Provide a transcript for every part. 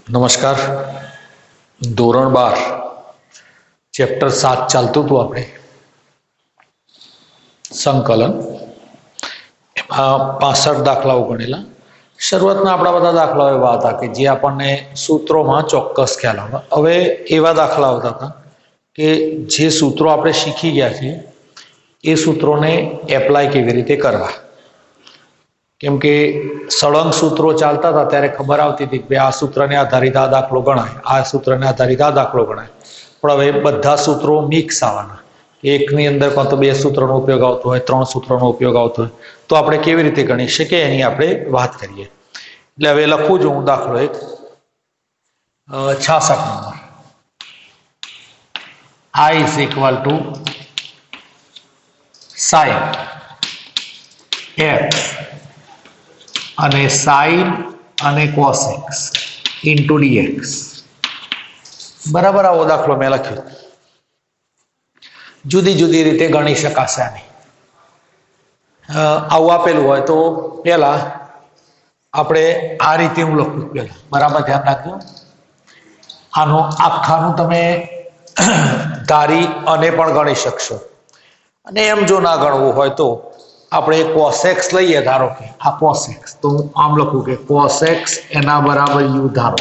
નમસ્કાર. ધોરણ 12 ચેપ્ટર 7 ચાલતું હતું આપણે સંકલન. એમાં 65 દાખલાઓ ગણેલા. શરૂઆતમાં આપણા બધા દાખલાઓ એવા હતા કે જે આપણને સૂત્રોમાં ચોક્કસ ખ્યાલ આવે. હવે એવા દાખલા આવતા હતા કે જે સૂત્રો આપણે શીખી ગયા છીએ એ સૂત્રોને એપ્લાય કેવી રીતે કરવા. કેમ કે સળંગ સૂત્રો ચાલતા હતા ત્યારે ખબર આવતી હતી કે આ સૂત્રને આધારિત આ દાખલો ગણાય, આ સૂત્રને આધારિત આ દાખલો ગણાય. પણ હવે બધા સૂત્રો મિક્સ આવવાના. એકની અંદર કાં તો 2 સૂત્રનો ઉપયોગ આવતો હોય, 3 સૂત્રનો ઉપયોગ આવતો હોય, તો આપણે કેવી રીતે ગણી શકીએ એની આપણે વાત કરીએ. એટલે હવે લખું છું હું દાખલો એક 66 number. I is equal to sin x અને sin અને cos x into dx. બરાબર, આવો દાખલો મેં લખ્યો. જુદી જુદી રીતે ગણી શકાશે આને. આવું આપેલું હોય તો પહેલા આપણે આ રીતે હું લખું પહેલા. બરાબર, ધ્યાન રાખજો. આનો આખાનું તમે ધારી અને પણ ગણી શકશો. અને એમ જો ના ગણવું હોય તો આપણે cos x લઈએ. ધારો કે આ cos x, તો હું આમ લખું કે cos x એના બરાબર u ધારો.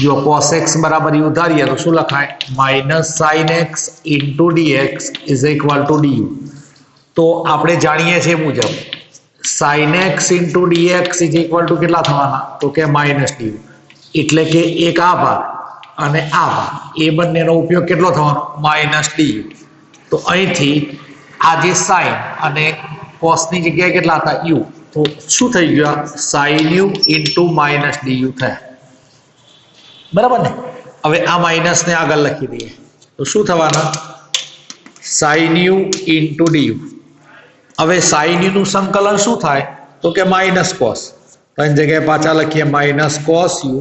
જો cos x બરાબર u ધારીએ તો શું લખાય? -sin x into dx is equal to du. તો આપણે જાણીએ છીએ મુજબ sin x into dx is equal to કેટલા થવાના? તો કે -du. એટલે કે એક આ ભાગ અને આ ભાગ, એ બંનેનો ઉપયોગ કેટલો થવાનો? -du. તો અહીંથી આ જે sin અને cos ની જગ્યાએ કેટલા હતા? u. તો શું થઈ ગયું? sin u into -du થયા. બરાબર ને? હવે આ માઇનસ ને આગળ લખી દઈએ તો શું થવાના? sin u into du. હવે sin u નું સંકલન શું થાય? તો કે -cos. તો એની જગ્યાએ પાછા લખીએ -cos u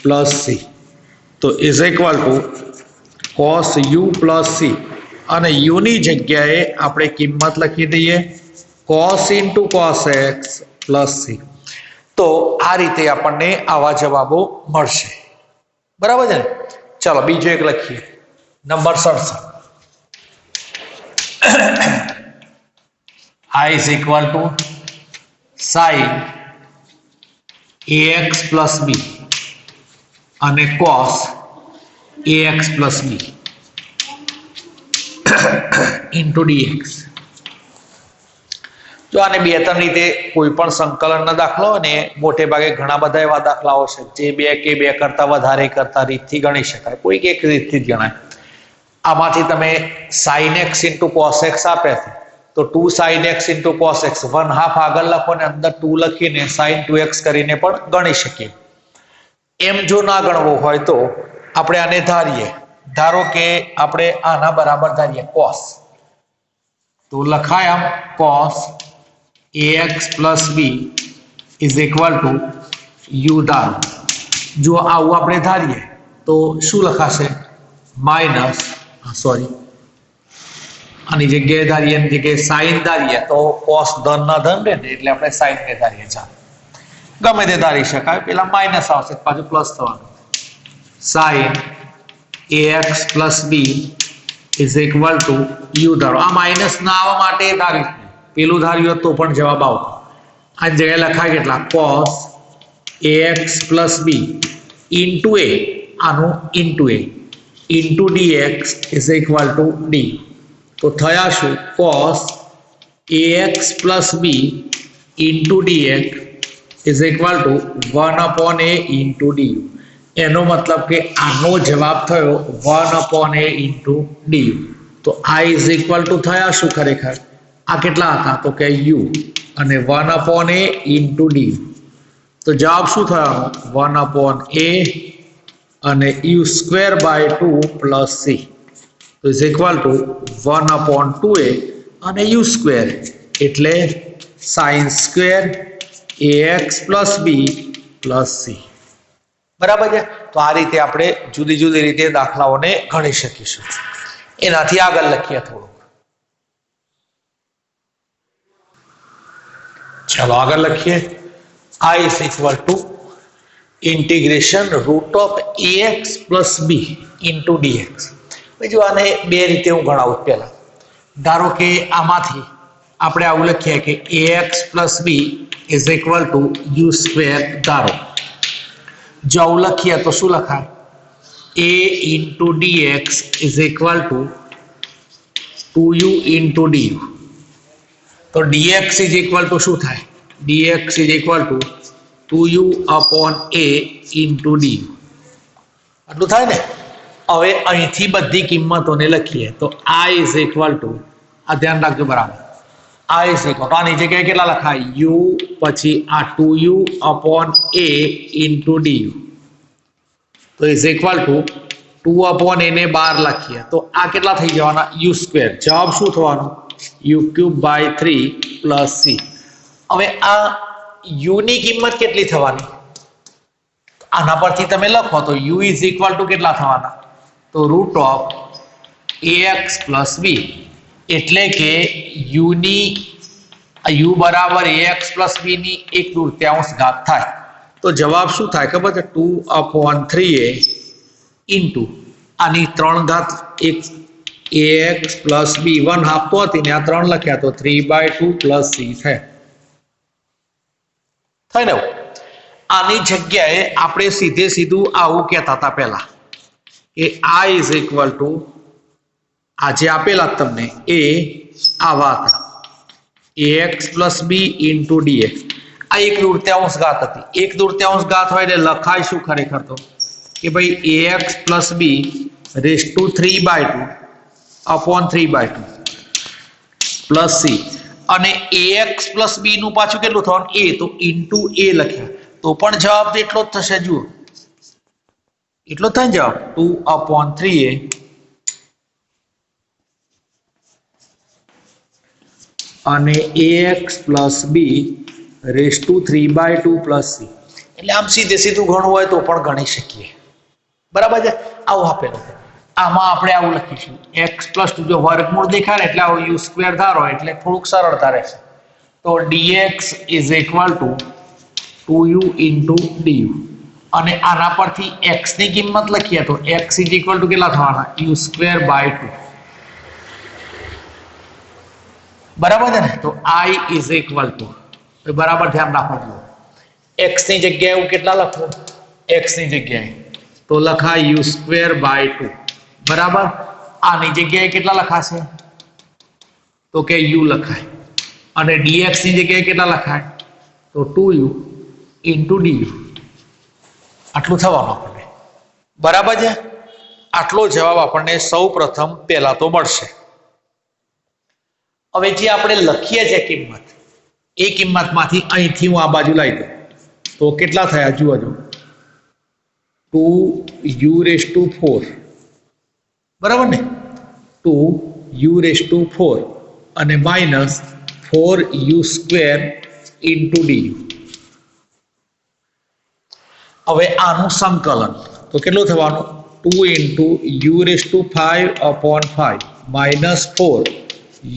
plus c. તો is equal two cos u plus c. અને u ની જગ્યાએ આપણે કિંમત લખી દઈએ cos into cos x plus c. તો આ રીતે આપણને આવા જવાબો મળશે. બરાબર છે ને? ચાલો બીજો એક લખીએ, number 67. I is equal to sin ax plus b અને cos ax plus b into dx. જો આને 2-3 રીતે કોઈ પણ સંકલનના દાખલો અને મોટે ભાગે ઘણા બધા એવા દાખલાઓ છે જે 2 કે 2 કરતા વધારે કરતા રીતથી ગણી શકાય. કોઈક એક રીતથી જ ગણાય. આમાંથી તમે sin x into cos x આપે છે તો 2 sin x into cos x 1/2 આગળ લખો ને અંદર 2 લખીને sin 2x કરીને પણ ગણી શકીએ. એમ જો ના ગણવો હોય તો આપણે આને ધારીએ. ધારો કે આપણે આના બરાબર ધારીએ cos. તો લખાય આમ cos ax plus b is equal to u ધારો. જો આવું આપણે ધારીએ તો શું લખાશે? આની જગ્યાએ ધારીએ, એની જગ્યાએ sin ધારીએ તો cos ધન ના ધન રહે ને, એટલે આપણે sin ને ધારીએ. ચાલો ગમે તે ધારી શકાય. પેલા માઇનસ આવશે પાછું પ્લસ થવાનું. sin ax plus b is equal to u ધારો. આ માઇનસ ના આવવા માટે ધાર્યું, પેલું ધાર્યું તો પણ જવાબ આવતો. આ જગ્યાએ લખાય કેટલા? cos ax plus b into a, આનું into a into dx is equal to d. તો થયા શું? cos ax plus b into dx is equal to 1/a into du. એનો મતલબ કે આનો જવાબ થયો 1/a into du. તો I is equal to થયા શું ખરેખર? આ કેટલા હતા? તો કે u અને 1/a into du. તો જવાબ શું થયો? 1/a અને u²/2 plus c. તો ઇઝ ઇક્વલ ટુ 1/2a અને u², એટલે sin² ax plus b plus c. બરાબર છે? તો આ રીતે આપણે જુદી જુદી રીતે દાખલાઓને ગણી શકીશું. એનાથી આગળ લખીએ થોડુંક. ચાલો આગળ લખીએ. I is equal to integration root of ax plus b into dx. જો આને બે રીતે હું ગણાવું. પહેલા ધારો કે આમાંથી આપણે આવું લખીએ કે ax plus b is equal to u square. ધારો જો આવું લખીએ તો શું લખાય? a into dx is equal to 2u into du. તો dx ઇઝ ઇક્વલ ટુ શું થાય? dx is equal to 2u upon a into du. આટલું થાય ને. હવે અહીંથી બધી કિંમતોને લખીએ તો i ઇઝ ઇક્વલ ટુ, આ ધ્યાન રાખજો બરાબર, i ઇઝ ઇક્વલ ટુ આની જગ્યાએ કેટલા લખાય? u પછી આ 2u upon a into du. તો is equal to 2 upon a ને 12 લખીએ તો આ કેટલા થઈ જવાના? u સ્ક્વેર. જવાબ શું થવાનો? u cube by 3 plus c. હવે આ u ની કિંમત કેટલી થવાની? આના પરથી તમે લખો તો u ઇઝ ઇક્વલ ટુ કેટલા થવાના? તો રૂટ ઓફ ax પ્લસ બી, એટલે કે u બરાબર ax પ્લસ બી ની 1/3 ઘાત થાય. તો જવાબ શું થાય ખબર છે? 2 અપોન 3a ઇન્ટુ આની 3 ઘાત, એક ax પ્લસ બી 1/2 તો હતી ને આ 3 લખ્યા તો 3/2 પ્લસ c થાય ને. આની જગ્યાએ આપણે સીધે સીધું આવું કહેતા હતા પહેલા કે i ઇઝ ઇક્વલ ટુ આ જે આપેલા તમને એ આવા હતા ax plus b into dx. આ 1/3 ઘાત હતી. 1/3 ઘાત હોય એટલે લખાય શું ખરેખર તો કે ભાઈ ax plus b raise to 3/2 upon 3/2 plus c. અને ax પ્લસ બી નું પાછું કેટલું થવાનું? a. તો ઇન્ટુ a લખ્યા તો પણ જવાબ તો એટલો જ થશે. જુઓ એટલો થાય ને જવાબ 2 અપોન 3a અને ax plus b raise to 3/2 plus c. એટલે આમ સીધે સીધું ગણવું હોય તો પણ ગણી શકીએ. બરાબર છે. આવું આપેલું આમાં આપણે આવું લખીશું x પ્લસ 2. જો વર્ગમૂળ દેખાય ને એટલે આવું યુ સ્ક્વેર ધારો એટલે થોડુંક સરળતા રહેશે. તો dx is equal to 2u into du. અને આના પરથી x ની કિંમત લખીએ તો x ઇઝ ઇક્વલ ટુ કેટલા થવાના? U square by 2. બરાબર છે ને. તો i ઇઝ ઇક્વલ ટુ, બરાબર ધ્યાન રાખો, x ની જગ્યાએ હું કેટલા લખું? x ની જગ્યાએ તો લખાય યુ સ્ક્વેર બાય 2. બરાબર. આની જગ્યાએ કેટલા લખાશે? તો કે u લખાય. અને dx ની જગ્યાએ કેટલા લખાય? તો 2u ઇન્ટુ ડીયુ. આટલું થવાનું આપણને. બરાબર છે. આટલો જવાબ આપણને સૌ પ્રથમ પહેલા તો મળશે. હવે જે આપણે લખીએ છીએ કિંમત, એ કિંમતમાંથી અહીંથી હું આ બાજુ લાવી દઉં તો કેટલા થયા? જુઓ 2u રેઝ ટુ 4. બરાબર ને. 2u રેઝ ટુ 4 અને minus 4u square into D U. હવે આનું સંકલન તો કેટલું થવાનું? 2 into u raise to 5 upon 5 minus 4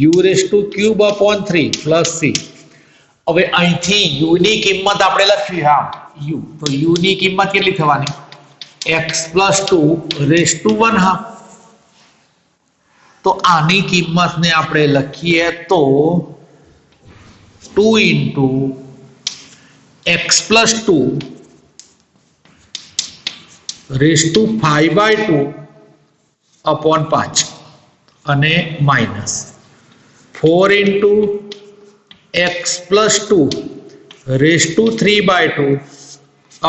u raise to cube upon 3 plus c. હવે અહીંથી u ની કિંમત આપણે લખવી. હા u. તો u ની કિંમત કેટલી થવાની? x plus 2 raise to 1/2. તો આની કિંમતને આપણે લખીએ તો 2 into x plus 2 raise to 5/2 upon 5 અને minus 4 into x plus 2 raise to 3/2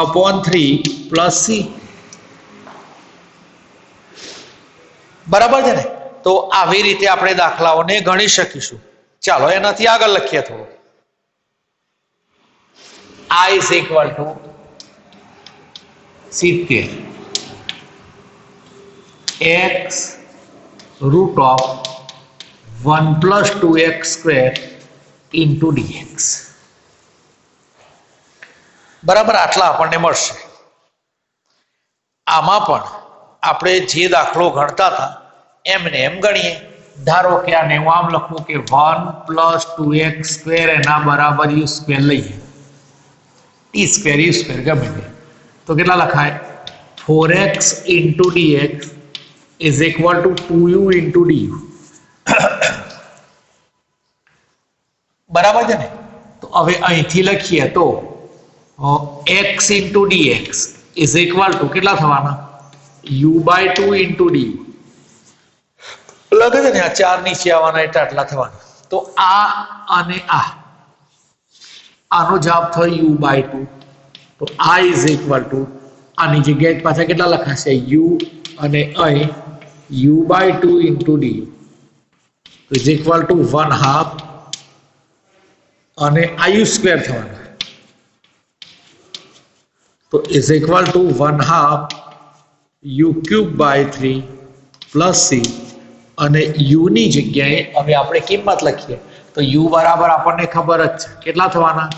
upon 3 plus c. બરાબર છે ને. તો આવી રીતે આપણે દાખલાઓને ગણી શકીશું. ચાલો એનાથી આગળ લખીએ થોડું. i is equal two 70 x root of 1 plus 2x square into dx. બરાબર. આટલા આપણને મળશે. આમાં પણ આપણે જે દાખલો ગણતા હતા એમને એમ ગણીએ. ધારો કે આને હું આમ લખું કે 1 પ્લસ 2x સ્ક્વેર એના બરાબર યુ સ્ક્વેર લઈએ. ટી સ્ક્વેર યુ સ્ક્વેર ગમે તે. तो કેટલા લખાય 4x into dx is equal to 2u into du. બરાબર છે ને? તો હવે અહીંથી લખીએ તો x into dx is equal to કેટલા થવાના u by 2 into du. લગે છે ને? આ 4 નીચે આવવાના એટલે આટલા થવાના. તો આ અને આનો જવાબ થયો u by 2. તો આ ઇઝ ઇક્વલ ટુ આની જગ્યાએ પાછા કેટલા લખાશે u અને અહીં u by 2 into du is equal to 1/2 અને આ u સ્ક્વેર થવાના. તો is equal to 1/2 u cube by 3 plus c અને u ની જગ્યાએ હવે આપણે કિંમત લખીએ તો u બરાબર આપણને ખબર જ છે કેટલા થવાના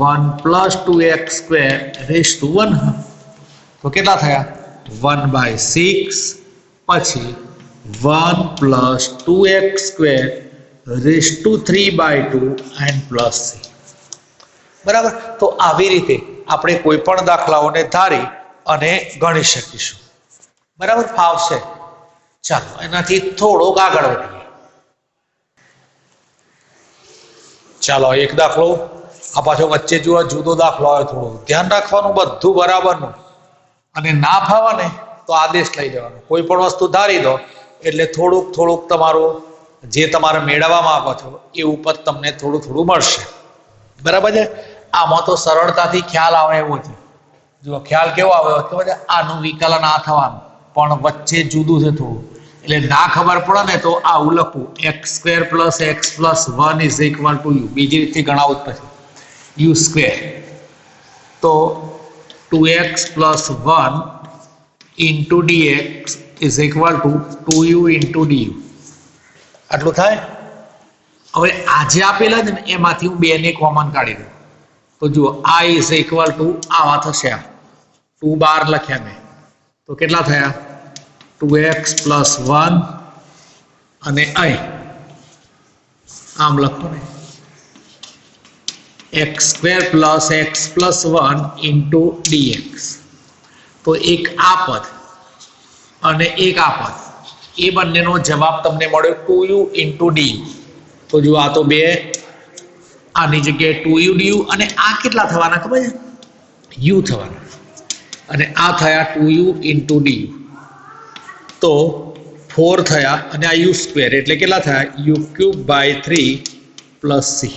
1 plus 2x square raised to 1/2. તો કેટલા થયા 1/6 પછી 1 plus 2x square raised to 3/2 and plus c. બરાબર. તો આવી રીતે આપણે કોઈ પણ દાખલાઓને ધારી અને ગણી શકીશું. બરાબર ફાવશે. ચાલો એનાથી થોડોક આગળ વધીએ. ચાલો એક દાખલો આ પાછો વચ્ચે જો જુદો દાખલો આવે થોડો ધ્યાન રાખવાનું બધું બરાબરનું અને ના ફાવે ને તો આદેશ લઈ જવાનો. કોઈ પણ વસ્તુ ધારી દો એટલે થોડુંક તમારું જે તમારે મેળવવા માંગો છો એ ઉપર તમને થોડું મળશે. બરાબર છે? આમાં તો સરળતાથી ખ્યાલ આવે એવો છે. જો ખ્યાલ કેવો આવ્યો ખબર છે? આનું વિકલન આ થવાનું પણ વચ્ચે જુદું છે થોડું એટલે ના ખબર પડે ને તો આવું લખવું x² + x + 1 is equal two u. બીજી રીતથી ગણાવું જ પછી u સ્ક્વેર તો 2x + 1 into dx is equal to 2u into du. આટલું થાય. હવે આજે આપેલા છે ને એમાંથી હું 2 ને કોમન કાઢી દઉં તો જુઓ આ ઇઝ ઇક્વલ ટુ આવા થશે. 2 બાર લખ્યા મેં તો કેટલા થયા 2x + 1 અને અહીં આમ લખો ને x² + x + 1 into dx. તો એક આ પદ અને એક આ પદ એ બંનેનો જવાબ તમને મળ્યો 2u into du. તો જો આ તો 2 આની જગ્યાએ 2u du અને આ કેટલા થવાના ખબર છે u થવાના અને આ થયા 2u into du. તો 4 થયા અને આ u સ્ક્વેર એટલે કેટલા થયા u cube by 3 plus c.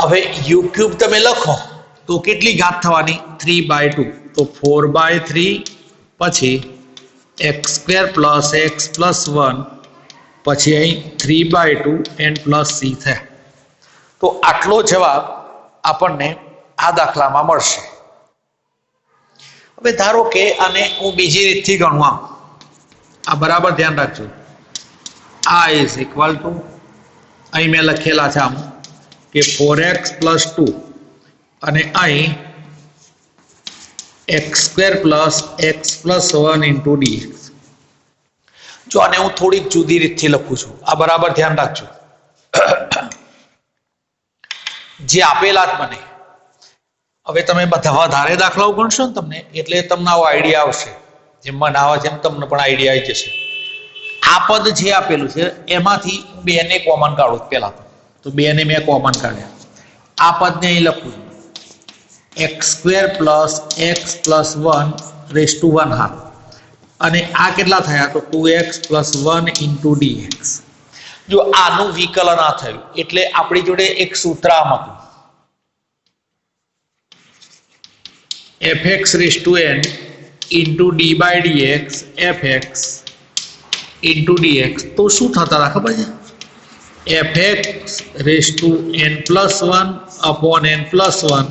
હવે u cube તમે લખો તો કેટલી ઘાત થવાની 3/2. તો 4/3 પછી x² + x + 1 પછી અહીં 3/2 and plus c થયા. તો આટલો જવાબ આપણને આ દાખલામાં મળશે. હવે ધારો કે આને હું બીજી રીતથી ગણવા આ બરાબર ધ્યાન રાખજો. આ ઇઝ ઇક્વલ ટુ અહીં મેં લખેલા છે આમ કે 4x + 2 અને અહીં x² + x + 1 into dx. જો આને હું થોડીક જુદી રીતથી લખું છું આ બરાબર ધ્યાન રાખજો. જે આપેલા જ મને હવે તમે બધા વધારે દાખલાઓ ગણશો ને તમને એટલે તમને આવો આઈડિયા આવશે. જેમ મને આવે છે એમ તમને પણ આઈડિયા આવી જશે. આ પદ જે આપેલું છે એમાંથી 2 ને કોમન કાઢું પહેલા તો 2 ને મેં કોમન કાઢ્યા. આ પદને અહીં લખું છું x² + x + 1 raised to 1/2 અને આ કેટલા થયા તો 2x + 1 into dx. જો આનું વિકલન આ થયું એટલે આપણી જોડે એક સૂત્ર આમ હતું fx raised to n into d/dx fx into dx. તો શું થતા હતા ખબર છે fx raised to n + 1 upon n + 1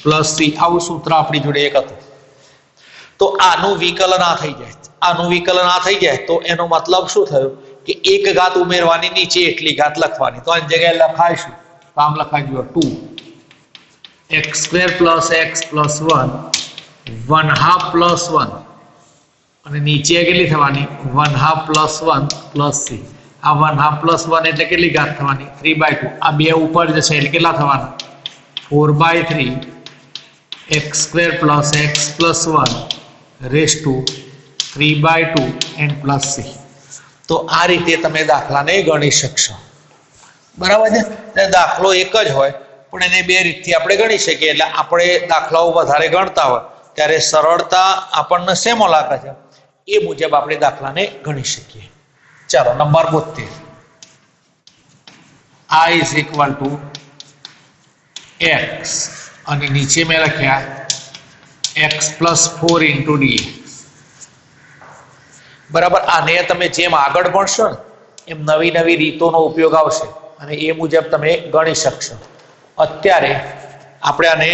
plus c. આવું સૂત્ર આપણી જોડે એક હતું. તો આનું વિકલન આ થઈ જાય તો એનો મતલબ શું થયો કે એક ઘાત ઉમેરવાની નીચે એટલી ઘાત લખવાની. તો આની જગ્યાએ લખાઈશું તો આમ લખાઈ ગયો 2 x² + x + 1 1/2 + 1 અને નીચે કેટલી થવાની 1/2 + 1 plus c. આ 1/2 + 1 એટલે કેટલી ઘાત થવાની 3/2. આ બે ઉપર જશે એટલે કેટલા થવાના 4/3 x square plus x plus 1 raise to 3/2 and plus c। तो आ रीते तमे दाखलाने गणी शकशो। बराबर है। એટલે દાખલો એક જ હોય પણ એને બે રીતથી આપણે ગણી શકીએ। એટલે આપણે દાખલાઓ વધારે ગણતા હોય ત્યારે સરળતા આપણને શેમાં લાગે છે એ મુજબ આપણે દાખલાને ગણી શકીએ। ચાલો નંબર 72 i = x અને નીચે મેં લખ્યા x + 4 * dx। બરાબર। આને તમે જેમ આગળ ભણશો ને એમ નવી નવી રીતોનો ઉપયોગ આવશે અને એ મુજબ તમે ગણી શકશો। અત્યારે આપણે આને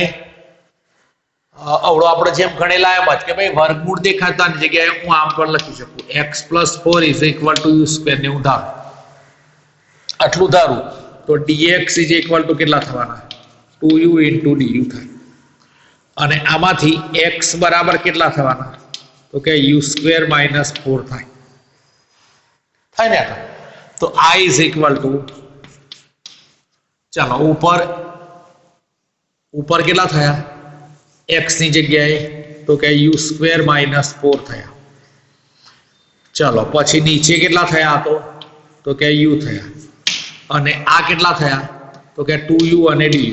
અવળો આપણે જેમ ગણેલા એમ જ કે ભાઈ વર્ગમૂળ દેખાતાની જગ્યાએ હું આમ પણ લખી શકું x + 4 = u² ને હું ધારું આટલું ધારું તો dx = કેટલા થવાના 2u * du થાય અને આમાંથી x બરાબર કેટલા થવાના તો કે u² - 4 થાય ને। તો i = ચાલો ઉપર કેટલા થયા x ની જગ્યાએ તો કે u² - 4 થયા। ચાલો પછી નીચે કેટલા થયા તો કે u થયા અને આ કેટલા થયા તો કે 2u અને du।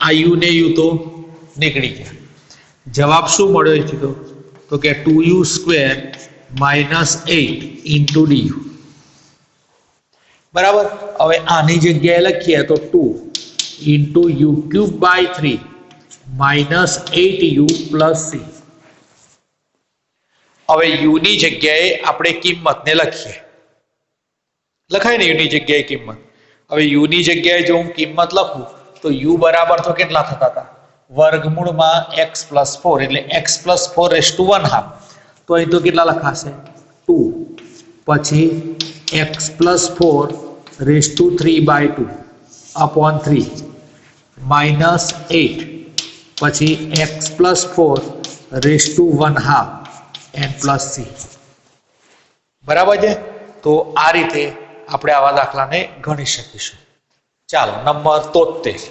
આ u ને u તો નીકળી ગયા। જવાબ શું મળ્યો તો કે 2u² - 8 * du। બરાબર। હવે આની જગ્યાએ લખીએ તો 2 * u³ / 3 - 8u + c। હવે u ની જગ્યાએ આપણે કિંમતને લખીએ। લખાય ને u ની જગ્યાએ કિંમત। હવે u ની જગ્યાએ જો હું કિંમત લખું તો u બરાબર તો કેટલા થતા હતા વર્ગમૂળમાં x + 4 એટલે x + 4^1/2। તો અહીં તો કેટલા લખાશે 2 પછી x + 4^3/2 upon 3 -8 પછી x + 4^1/2 and plus c। બરાબર છે। તો આ રીતે આપણે આવા દાખલાને ગણી શકીશું। ચાલો number 73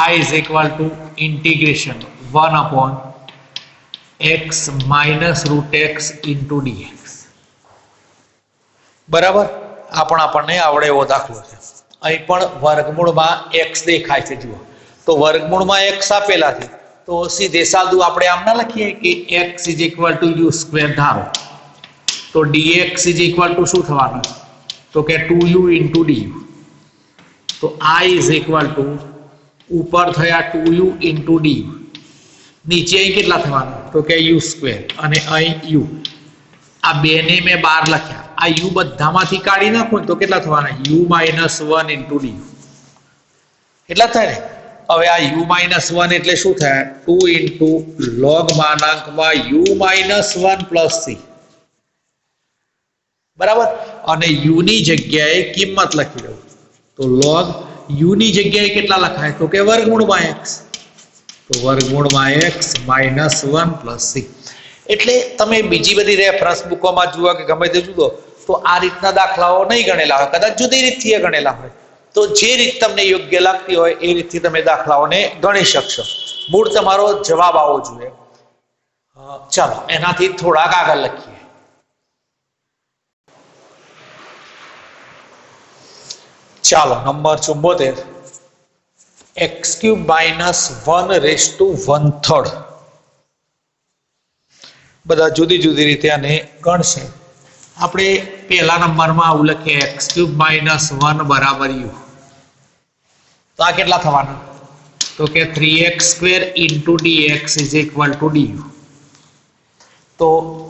i = integration 1/x - √x into dx। બરાબર। આ પણ આપણને આવડે એવો દાખલો છે। અહીં પણ વર્ગમૂળમાં x દેખાય છે જુઓ તો વર્ગમૂળમાં x આપેલા છે તો સીધે સાદું આપણે આમ ના લખીએ કે x = u² ધારો તો dx = શું થવાનું તો કે 2u * du। તો i = ઉપર થયા 2u * du નીચે અહીં કેટલા થવાના તો કે u² અને અહીં u આ બેને મેં બહાર લખ્યા આ u બધામાંથી કાઢી નાખો તો કેટલા થવાના u - 1 * du એટલા થાય ને। હવે આ u - 1 એટલે શું થાય 2 * log u - 1 + c। બરાબર। અને u ની જગ્યાએ કિંમત લખી દઉં તો log u ની જગ્યાએ કેટલા લખાય તો કે વર્ગમૂળમાં x તો વર્ગમૂળમાં x - 1 + c। એટલે તમે બીજી બધી રેફરન્સ બુકોમાં જુઓ કે ગમે તે જુઓ તો આ રીતના દાખલાઓ નહીં ગણેલા હોય કદાચ જુદી રીતથી ગણેલા હોય તો જે રીત તમને યોગ્ય લાગતી હોય એ રીતથી તમે દાખલાઓને ગણી શકશો। મૂળ તમારો જવાબ આવવો જોઈએ। ચાલો એનાથી થોડાક આગળ લખીએ। ચાલો નંબર 74 x³ - 1/1/3 બધા જુદી જુદી રીતે આને ગણશે। આપણે પહેલા નંબરમાં આવું લખીએ x³ - 1 = u। તો આ કેટલા થવાના તો કે 3x² * dx = du। તો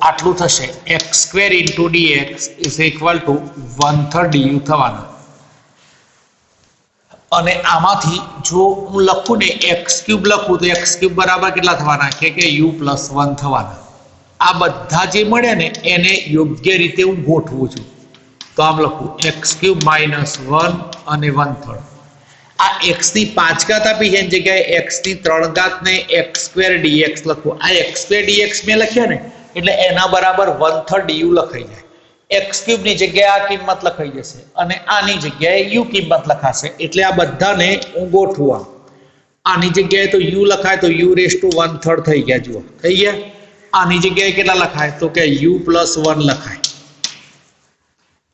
આટલું થશે x² * dx = 1/3 du થવાના। અને આમાંથી જો હું લખું ને x³ લખું તો x³ બરાબર કેટલા થવાના કે u + 1 થવાના। આ બધા જે મળે ને એને યોગ્ય રીતે હું ગોઠવું છું તો આમ લખું x³ - 1 અને 1/3। આ x ની 5 ઘાત આપી છે એની જગ્યાએ x ની 3 ઘાત ને x² dx લખું। આ x² dx મેં લખ્યા ને એટલે એના બરાબર 1/3 du લખાઈ જાય। એક્સ ક્યુબ ની જગ્યાએ આ કિંમત લખાઈ જશે અને આની જગ્યાએ યુ કિંમત લખાશે. એટલે આ બધાને હું ગોઠવું. આની જગ્યાએ તો યુ લખાય તો યુ રેસ ટુ 1/3 થઈ ગયા. જુઓ થઈ ગયા. આની જગ્યાએ કેટલા લખાય તો કે યુ પ્લસ 1 લખાય.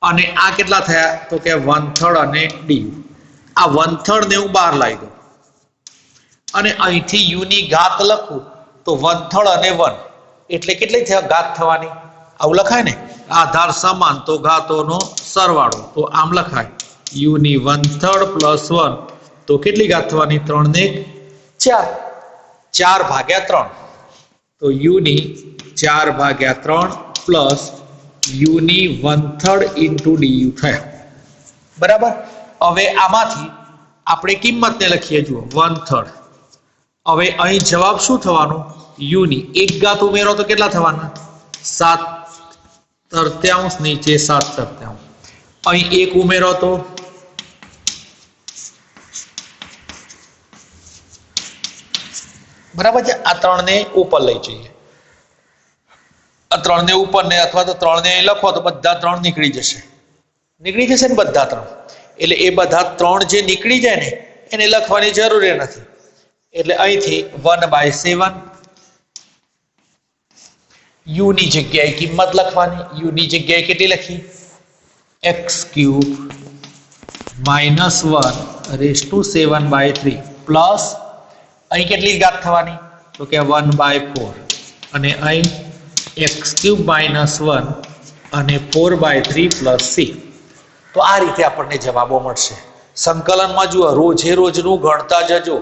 અને આ કેટલા થયા તો કે 1/3 અને ડી. આ 1/3 ને હું બહાર લાવી દઉં અને અહીંથી યુ ની ઘાત લખું તો 1/3 અને 1 એટલે કેટલી ઘાત થવાની આવું લખાય ને. આધાર સમાન તો ઘાતોનો સરવાળો તો આમ લખાય યુ ની 1/3 પ્લસ 1 તો કેટલી ઘાત થવાની 3 ને 4 4/3 તો યુ ની 4/3 પ્લસ યુ ની 1/3 ઇન્ટુ ડીયુ થયા. બરાબર. હવે આમાંથી આપણે કિંમતને લખીએ. જુઓ 1/3. હવે અહીં જવાબ શું થવાનું યુ ની એક ઘાત ઉમેરો તો કેટલા થવાના 7/3 નીચે 7/3. અહીં એક ઉમેરો તો બરાબર છે. આ 3 ને ઉપર લઈ જઈએ. આ 3 ને ઉપર ને અથવા તો 3 ને લખો તો બધા 3 નીકળી જશે ને બધા 3. એટલે એ બધા 3 જે નીકળી જાય ને એને લખવાની જરૂર નથી. એટલે અહીંથી 1/7 યુ ની જગ્યાએ કિંમત લખવાની. યુ ની જગ્યાએ કેટલી લખી x cube -1 raise to 7/3 plus અહીં કેટલી ઘાત થવાની તો કે 1/4 અને અહીં x ક્યુબ -1 અને 4/3 પ્લસ c. તો આ રીતે આપણને જવાબો મળશે. સંકલનમાં જુઓ રોજે રોજનું ગણતા જજો.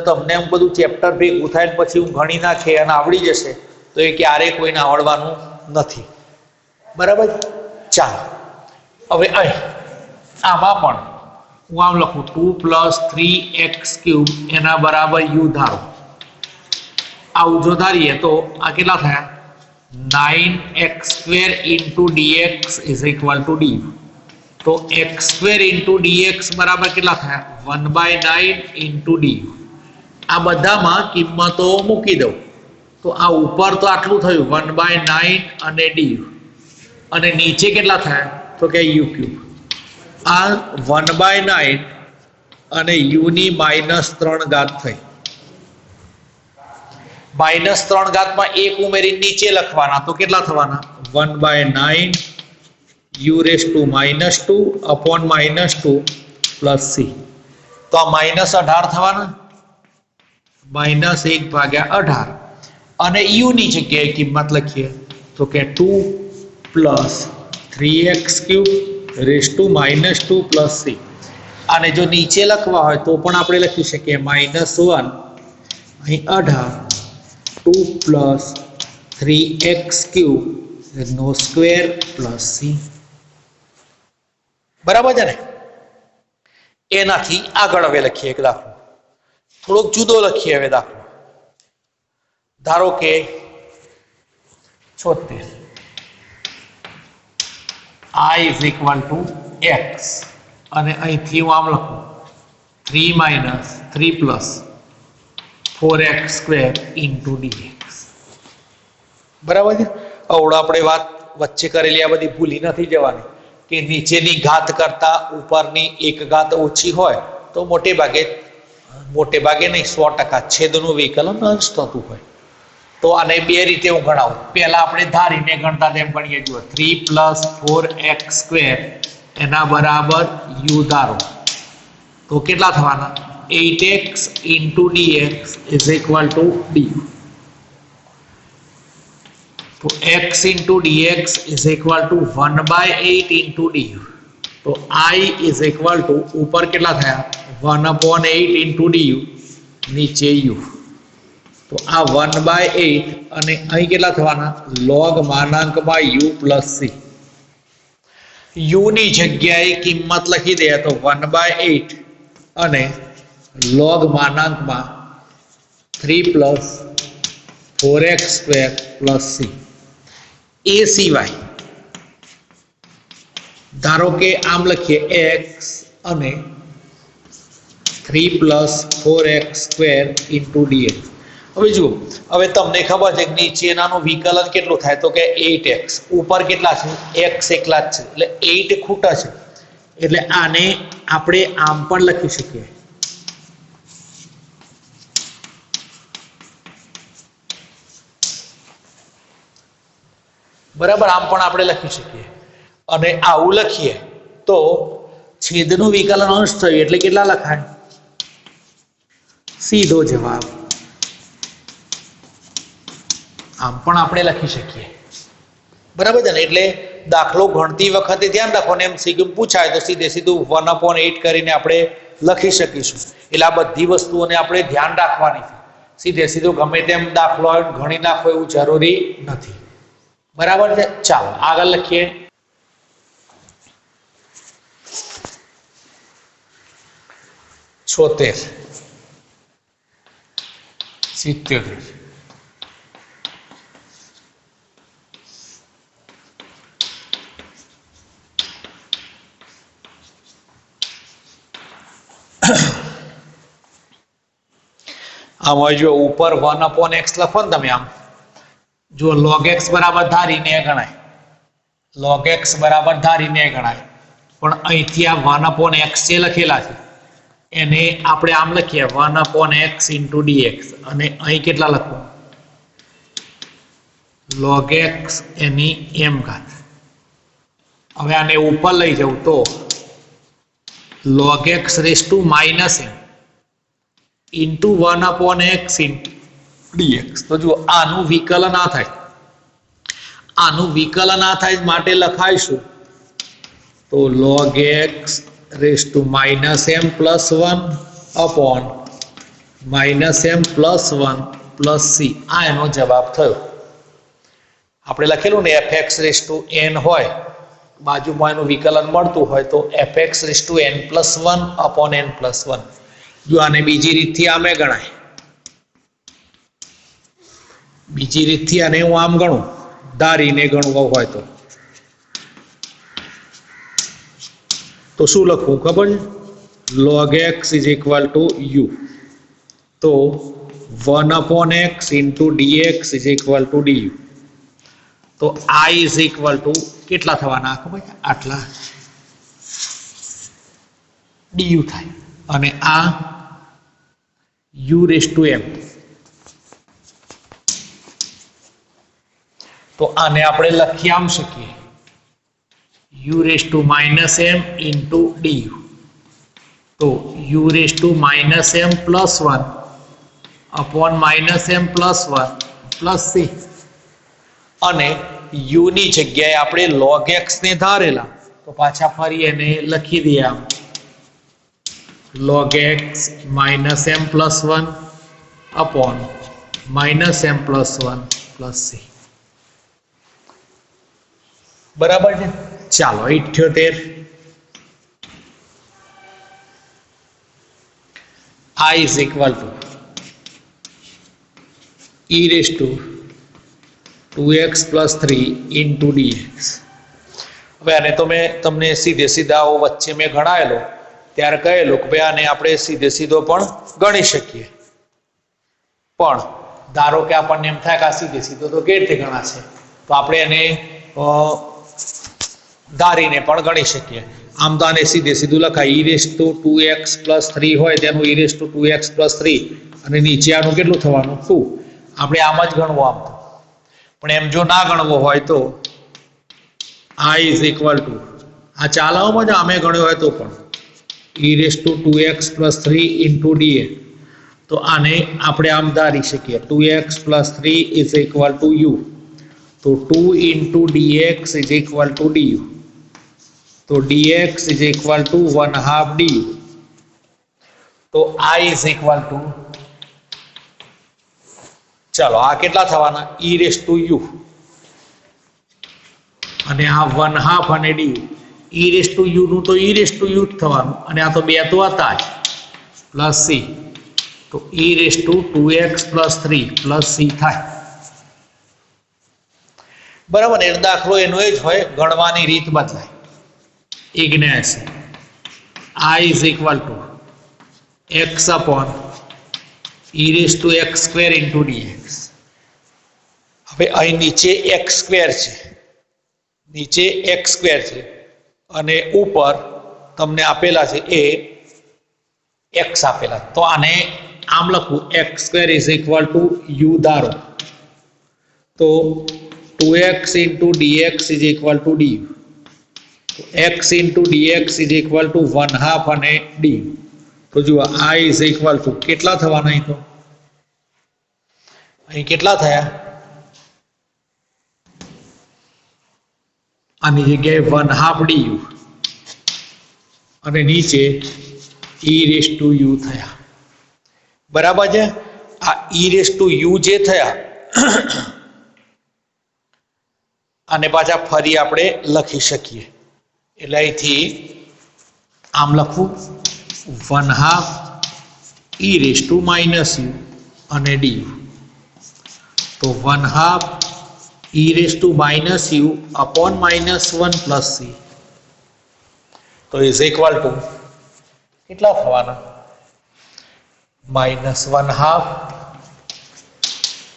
તમને એમ બધું ચેપ્ટર ભેગું થાય પછી હું ગણી નાખે અને આવડી જશે તો એ ક્યારેય કોઈને આવડવાનું નથી. બરાબર. ચાલો હવે અહીં આમાં પણ હું આમ લખું 2 + 3x ક્યુબ એના બરાબર યુ ધારો. આવું જો ધારીએ તો આ કેટલા થયા 9x² into dx is equal to d. તો x² ઇન્ટુ dx બરાબર કેટલા થયા 1/9 ઇન્ટુ ડી. આ બધામાં કિંમતો મૂકી દઉં તો આ ઉપર તો આટલું થયું 1/9 અને ડી અને નીચે કેટલા થયા તો કે યુ ક્યુબ. આ 1/9 અને યુ ની -3 ઘાત થઈ. -3 ઘાતમાં એક ઉમેરી નીચે લખવાના તો કેટલા થવાના 1/9 you raise to -2 upon -2 plus c. તો આ -18 થવાના -1/18 અને યુ ની જગ્યાએ કિંમત લખીએ તો કે 2 + 3x cube raise to -2 plus C. અને જો નીચે લખવા હોય તો પણ આપણે લખી શકીએ -1 અહીં 18 2 + 3x ક્યુબ નો સ્ક્વેર પ્લસ સી. બરાબર છે ને. એનાથી આગળ હવે લખીએ એક દાખલો. થોડોક જુદો લખીએ હવે દાખલો. ધારો કે 76 i is equal two x અને અહીંથી હું આમ લખું 3 - 3 + 4x² ઇન્ટુ dx. બરાબર છે. અવડો આપણે વાત વચ્ચે કરેલી આ બધી ભૂલી નથી જવાની કે નીચેની ઘાત કરતા ઉપરની એક ઘાત ઓછી હોય તો મોટે ભાગે નહીં 100% છેદનું વિકલન અંશ થતું હોય. તો આને બે રીતે હું ગણાવું. પહેલા આપણે ધારીને ગણતા તેમ ગણીએ. જુઓ 3 + 4x² એના બરાબર યુ ધારો તો કેટલા થવાના 8x into dx is equal to d. તો x into dx is equal two 1/8 into D. તો i ઇઝ ઇક્વલ ટુ ઉપર કેટલા થયા 1/8 ઇન્ટુ ડી નીચે યુ. તો આ 1/8 અને અહીં કેટલા થવાના log માનાંકમાં u plus C. You ની જગ્યાએ કિંમત લખી દે તો 1/8 અને log માનાંકમાં 3 + 4x² પ્લસ સી. એ સિવાય ધારો કે આમ લખીએ x અને 3 + 4x² ઇન્ટુ dx. હવે જુઓ, હવે તમને ખબર છે કે નીચેનાનું વિકલન કેટલું થાય તો કે 8x, ઉપર કેટલા છે x એકલા જ છે એટલે 8 ખૂટા છે, એટલે આને આપણે આમ પણ લખી શકીએ, બરાબર, આમ પણ આપણે લખી શકીએ, અને આવું લખીએ તો છેદનું વિકલન અંશ થયું એટલે કેટલા લખાય, સીધો જવાબ, આમ પણ આપણે લખી શકીએ, બરાબર છે ને। એટલે દાખલો ગણતી વખતે ધ્યાન રાખવાનું, એમ સીધું પૂછાય તો સીધે સીધું 1/8 કરીને આપણે લખી શકીશું, એટલે આ બધી વસ્તુઓને આપણે ધ્યાન રાખવાની છે, સીધે સીધું ગમે તેમ દાખલો ગણી નાખો એવું જરૂરી નથી, બરાબર છે। ચાલો આગળ લખીએ, છોતેર, 77, આમાં જો ઉપર 1/x લખો ને તમે, આમ જો log x બરાબર ધારીને ગણાય, log x બરાબર ધારીને ગણાય, પણ અહીંથી આ 1/x જે લખેલા છે એને આપણે આમ લખીએ 1/x into dx, અને અહીં કેટલા લખવું, log x એની m ઘાત, હવે આને ઉપર લઈ જવું તો log x raised to minus m into 1/x into dx, તો જો આનું વિકલન આ થાય, આનું વિકલન આ થાય માટે લખાઈશું તો log x raised to minus m plus 1 upon minus m plus 1 plus c, આ એનો જવાબ થયો। આપણે લખેલું ને fx raised to n હોય, બાજુમાં એનું વિકલન મળતું હોય તો fx raised to n plus 1 upon n plus 1, જો આને બીજી રીતથી આમે ગણાય, બીજી રીતથી આને હું આમ ગણું, ધારીને ગણવું હોય તો શું લખવું ખબર છે, log x is equal to u, તો 1/x into dx is equal to du, તો I is equal to કેટલા થવાના ખબર છે, આટલા du થાય, અને આ u raised to m, તો આને આપણે લખી આમ શકીએ u raised to minus m into du, તો u raised to minus m plus 1 upon minus m plus 1 plus c, અને u ની જગ્યાએ આપણે log x ને ધારેલા તો પાછા ફરી એને લખી દઈએ આમ log x minus m plus 1 upon minus m plus 1 plus c, બરાબર છે। ચાલો 78, I is equal to e raised to 2x plus 3 into dx, હવે આને તો મેં તમને સીધે સીધા વચ્ચે મેં ગણાયેલો ત્યારે કહેલું કે ભાઈ આને આપણે સીધે સીધો પણ ગણી શકીએ, પણ ધારો કે આપણને એમ થાય કે આ સીધે સીધો તો કેવી રીતે ગણાશે, તો આપણે એને ધારીને પણ ગણી શકીએ, આમ તો આને સીધે સીધું લખાય e raised to 2x plus 3 હોય તેનું e raised to 2x plus 3, અને નીચે આનું કેટલું થવાનું 2, આપણે આમ જ ગણવું, આમ તો પણ એમ જો ના ગણવો હોય તો I is equal to આ ચાલાઓમાં જ આમે ગણ્યો હોય તો પણ e raised to 2x plus 3 into dx, તો આને આપણે આમ ધારી શકીએ 2x plus 3 is equal to u, તો 2 into dx is equal to du, તો dx is equal to 1/2 du, તો I is equal to, ચાલો આ કેટલા થવાના e raised to u, અને આ 1/2 અને du, e raised to u નું તો e raised to u જ થવાનું, અને આ તો બે તો હતા જ પ્લસ c, તો e raised to 2x plus 3 plus c થાય, બરાબર ને। દાખલો એનો જ હોય, ગણવાની રીત બદલાય। 79, I is equal to x upon e raise to x square into dx. હવે અહીં નીચે એક્સ સ્ક્વેર છે, નીચે એક્સ સ્ક્વેર છે અને ઉપર તમને આપેલા છે એ એક્સ આપેલા, તો આને આમ લખવું x square is equal to u ધારો તો 2x into dx is equal to d, તો x into dx is equal to 1/2 અને ડી. તો જુઓ આ ઇઝ ઇક્વલ ટુ કેટલા થવાના, અહીં તો અહીં કેટલા થયા, આની જગ્યાએ 1/2 ડીયુ અને નીચે ઈ રેઝ ટુ યુ થયા. બરાબર છે. આ ઈ રેઝ ટુ યુ જે થયા અને પાછા ફરી આપણે લખી શકીએ, એટલે અહીંથી આમ લખવું 1/2 e raise to minus u અને ડીયુ, તો 1/2 e raise to minus u upon -1 plus c, તો ઇઝ ઇક્વલ ટુ કેટલા થવાના, -1/2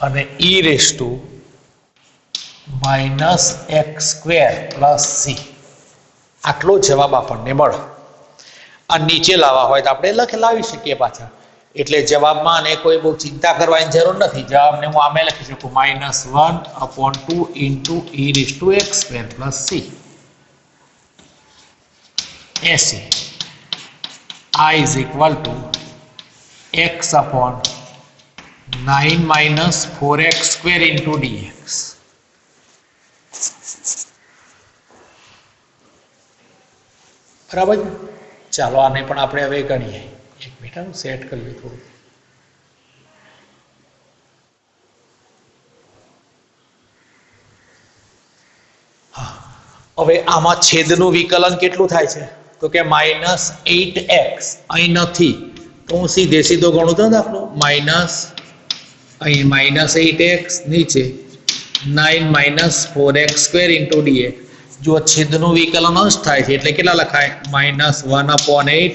અને e raise to -x² plus c. આટલો જવાબ આપણને મળે. આ નીચે લાવવા હોય તો આપણે લાવી શકીએ પાછા, એટલે જવાબમાં આને કોઈ બહુ ચિંતા કરવાની જરૂર નથી. જવાબને હું આમે લખી શકું -1/2 into e raise to x² plus c 80. I is equal to x upon 9 minus 4x square into dx. બરાબર. ચાલો આને પણ આપણે હવે ગણીએ. એક મિનિટ હું સેટ કરી થોડું. હા, હવે આમાં છેદનું વિકલન કેટલું થાય છે, તો કે -8x અહીં નથી તો હું સીધો ગણું તો દાખલો માઇનસ અહીં -8x નીચે 9 minus 4x square into dx. જો છેદનું વિકલન અંશ થાય છે એટલે કેટલા લખાય, -1/8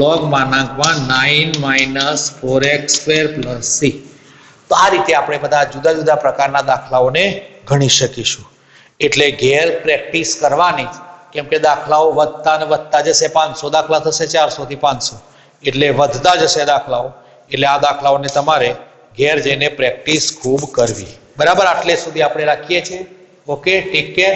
log 9 minus 4x square plus c. તો આ રીતે આપણે બધા જુદા જુદા પ્રકારના દાખલાઓને ગણી શકીશું. એટલે ઘેર પ્રેક્ટિસ કરવાની, કેમ કે દાખલાઓ વધતા ને વધતા જશે. 500 દાખલા થશે 400 થી 500, એટલે વધતા જશે દાખલાઓ. એટલે આ દાખલાઓને તમારે ઘેર જઈને પ્રેક્ટિસ ખૂબ કરવી. બરાબર. આટલે સુધી આપણે રાખીએ છીએ. Okay, take care.